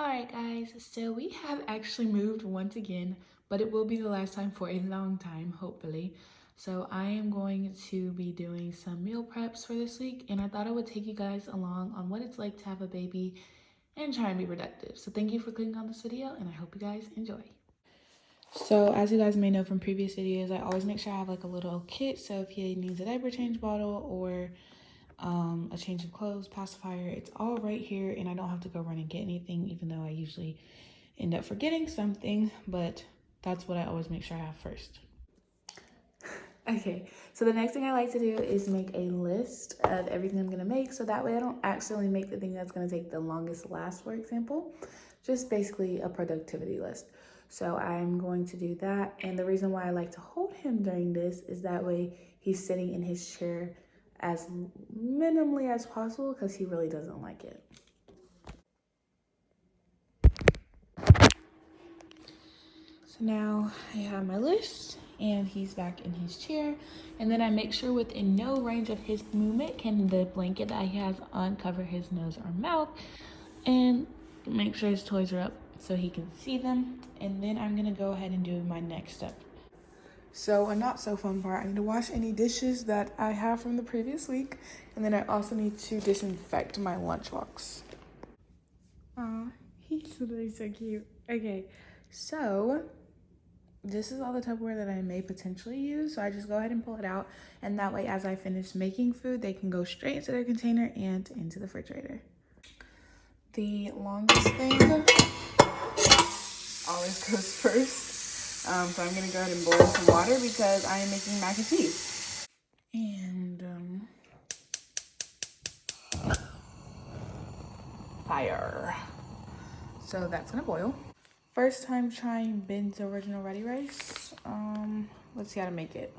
Alright guys, so we have actually moved once again, but it will be the last time for a long time, hopefully. So I am going to be doing some meal preps for this week, and I thought I would take you guys along on what it's like to have a baby and try and be productive. So thank you for clicking on this video, and I hope you guys enjoy. So as you guys may know from previous videos, I always make sure I have like a little kit. So if he needs a diaper change bottle or a change of clothes, pacifier, it's all right here, and I don't have to go run and get anything, even though I usually end up forgetting something, but that's what I always make sure I have first. Okay, so the next thing I like to do is make a list of everything I'm gonna make, so that way I don't accidentally make the thing that's gonna take the longest last, for example. Just basically a productivity list. So I'm going to do that, and the reason why I like to hold him during this is that way he's sitting in his chair as minimally as possible because he really doesn't like it. So now I have my list and he's back in his chair, and then I make sure within no range of his movement can the blanket that he has on cover his nose or mouth, and make sure his toys are up so he can see them. And then I'm gonna go ahead and do my next step. So a not so fun part, I need to wash any dishes that I have from the previous week, and then I also need to disinfect my lunchbox. Aw, he's literally so cute. Okay, so this is all the Tupperware that I may potentially use, so I just go ahead and pull it out, and that way as I finish making food, they can go straight into their container and into the refrigerator. The longest thing always goes first. So I'm gonna go ahead and boil some water because I am making mac and cheese. And fire. So that's gonna boil. First time trying Ben's original ready rice. Let's see how to make it.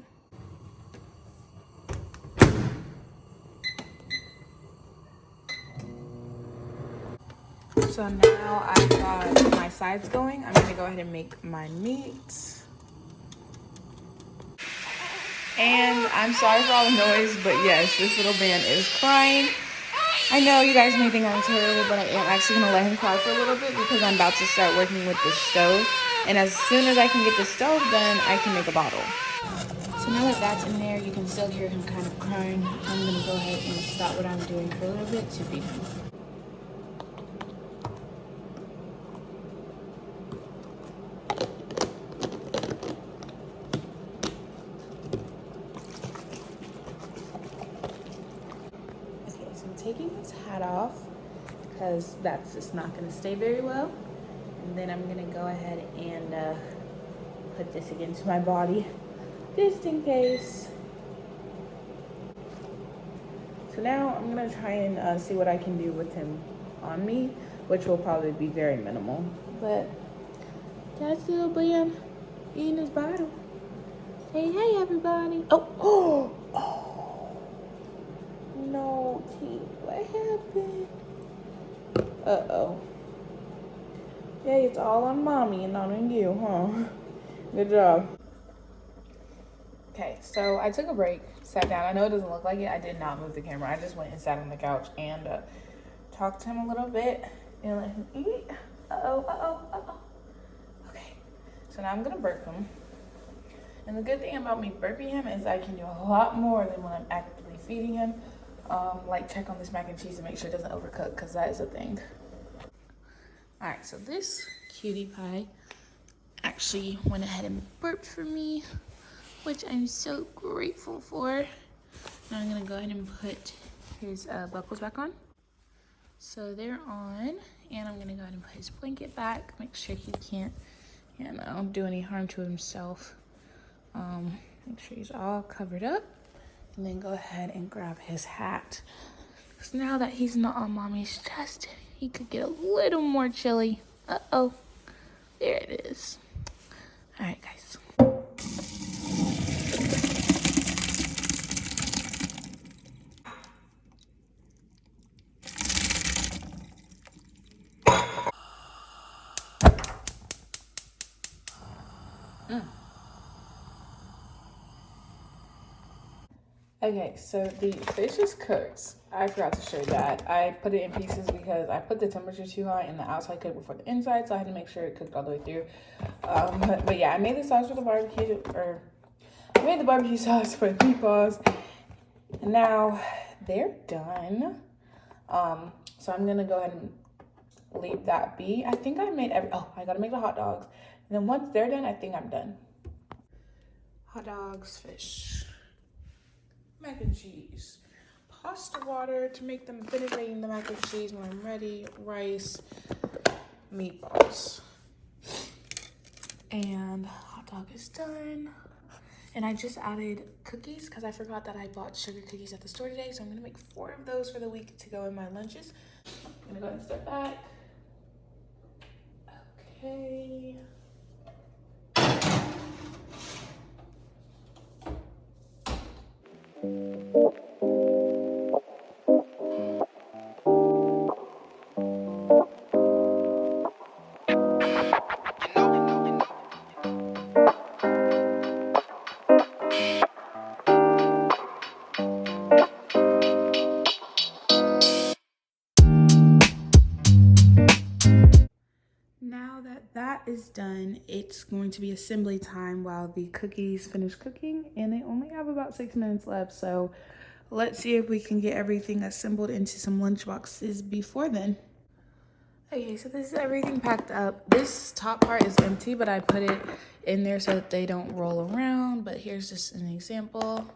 So now I've got my sides going. I'm gonna go ahead and make my meat. And I'm sorry for all the noise, but yes, this little man is crying. I know you guys may think I'm terrible, but I am actually gonna let him cry for a little bit because I'm about to start working with the stove. And as soon as I can get the stove done, I can make a bottle. So now that that's in there, you can still hear him kind of crying. I'm gonna go ahead and stop what I'm doing for a little bit to feed him. Okay, so I'm taking his hat off because that's just not gonna stay very well. And then I'm gonna go ahead and put this against my body, just in case. So now I'm gonna try and see what I can do with him on me, which will probably be very minimal. But that's little Bam eating his bottle. Say hey, everybody. Oh, no, T, what happened? Uh-oh. Yeah, it's all on mommy and not on you, huh? Good job. Okay, so I took a break, sat down. I know it doesn't look like it. I did not move the camera. I just went and sat on the couch and talked to him a little bit and let him eat. Uh-oh. Okay, so now I'm gonna burp him. And the good thing about me burping him is I can do a lot more than when I'm actively feeding him. Like check on this mac and cheese to make sure it doesn't overcook, because that is a thing. All right, so this cutie pie actually went ahead and burped for me, which I'm so grateful for. Now I'm gonna go ahead and put his buckles back on. So they're on, and I'm gonna go ahead and put his blanket back, make sure he can't, do any harm to himself. Make sure he's all covered up, and then go ahead and grab his hat. Because now that he's not on mommy's chest, he could get a little more chilly. Uh-oh, there it is. All right, guys. Okay, so the fish is cooked. I forgot to show you that. I put it in pieces because I put the temperature too high and the outside cooked before the inside, so I had to make sure it cooked all the way through. But yeah, I made the sauce for the barbecue, or I made the barbecue sauce for the meatballs. And now they're done. So I'm gonna go ahead and leave that be. I think I made I gotta make the hot dogs. And then once they're done, I think I'm done. Hot dogs, fish, mac and cheese, pasta water to make them vinaigreting the mac and cheese when I'm ready, rice, meatballs, and hot dog is done. And I just added cookies because I forgot that I bought sugar cookies at the store today, so I'm gonna make 4 of those for the week to go in my lunches. I'm gonna go ahead and step back. Okay. Now that that is done, it's going to be assembly time while the cookies finish cooking, and they only have about 6 minutes left. So let's see if we can get everything assembled into some lunch boxes before then. Okay, so this is everything packed up. This top part is empty, but I put it in there so that they don't roll around. But here's just an example.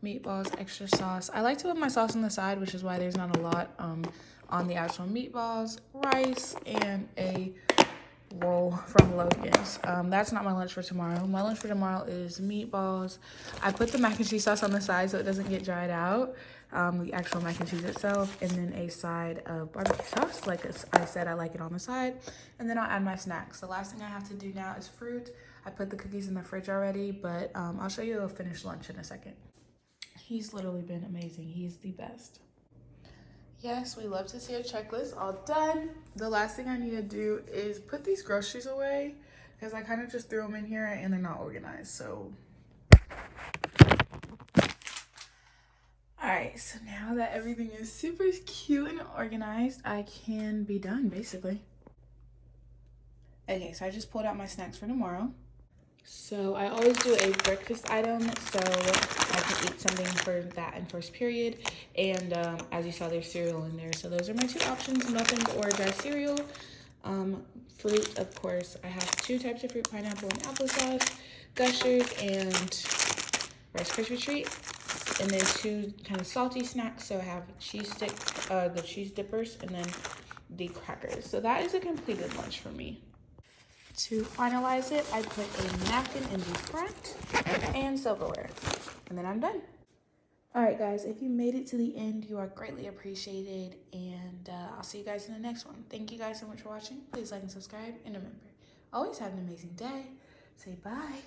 Meatballs, extra sauce. I like to put my sauce on the side, which is why there's not a lot on the actual meatballs. Rice, and a roll from Logan's. That's not my lunch for tomorrow. My lunch for tomorrow is meatballs. I put the mac and cheese sauce on the side so it doesn't get dried out. The actual mac and cheese itself, and then a side of barbecue sauce. Like I said, I like it on the side. And then I'll add my snacks. The last thing I have to do now is fruit. I put the cookies in the fridge already, but I'll show you a finished lunch in a second. He's literally been amazing. He's the best. Yes, we love to see a checklist all done. The last thing I need to do is put these groceries away because I kind of just threw them in here and they're not organized. So, all right, so now that everything is super cute and organized, I can be done basically. Okay, so I just pulled out my snacks for tomorrow. So I always do a breakfast item so I can eat something for that in first period. And as you saw, there's cereal in there. So those are my 2 options, muffins or dry cereal. Fruit, of course, I have 2 types of fruit, pineapple and applesauce, Gushers and Rice Krispie treat. And then 2 kind of salty snacks. So I have cheese stick, the cheese dippers, and then the crackers. So that is a completed lunch for me. To finalize it, I put a napkin in the front and silverware, and then I'm done. All right, guys, if you made it to the end, you are greatly appreciated, and I'll see you guys in the next one. Thank you guys so much for watching. Please like and subscribe, and remember, always have an amazing day. Say bye.